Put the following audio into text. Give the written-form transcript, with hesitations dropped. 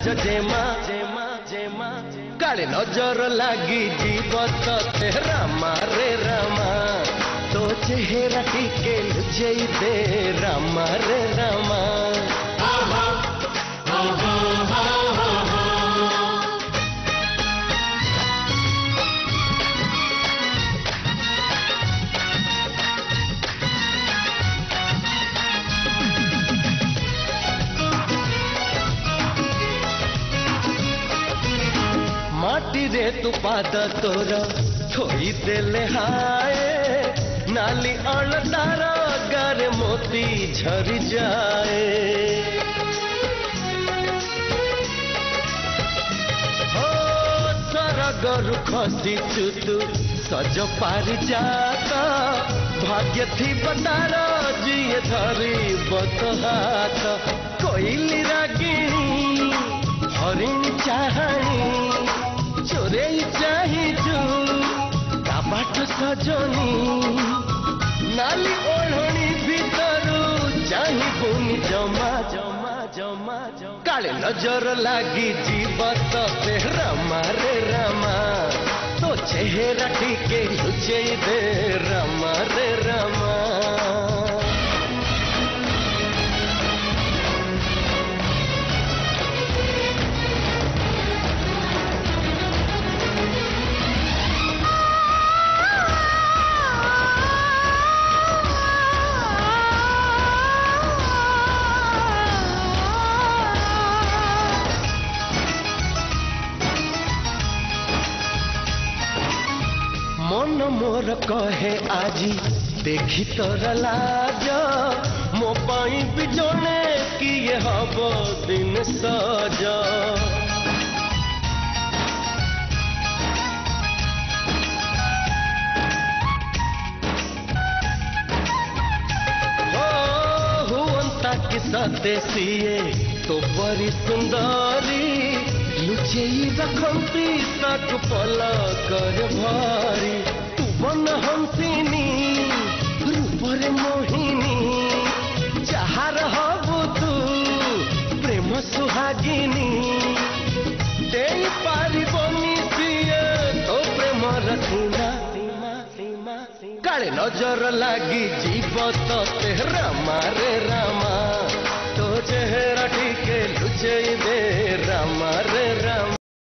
जेमा जेमा जेमा काले नजर लागी जीव ते रामा रे रामा तो चेहरा टिके लुचेई दे रामा रे रामा माटी रे तू पाद तोर थोई देले हाय नाली अणतार गारे मोती झरी जाए हो सरगरु खसी तू सज पारी जाता भाग्य थी बतार जिए धरी बत हाथ कोइली रागिणी हरिणी चाहणी चोरे चाहिए कबाट सजनी नाली ओढ़नी भीतरू चाहिए जमा जमा जमा काले नजर लागी जीवत से रामा रे रामा तो चेहरा टिके लुचे दे रामा रे रामा मन मोर कहे आजी देखी तोर लाज मो पाई भी जने किए हब दिन सज हुअंता कि सते सीए तो बड़ी सुंदरी लुचेई रखंती तक पलकर भारी तू बन हंसिनी रूपरे मोहिनी जहार हबु तू प्रेम सुहागिनी दे पारिबनी सिए तो प्रेम रखीना काले नजर लागी जीवत ते रामा रे रामा तो चेहरा टिके लुचे दे रामा रे रामा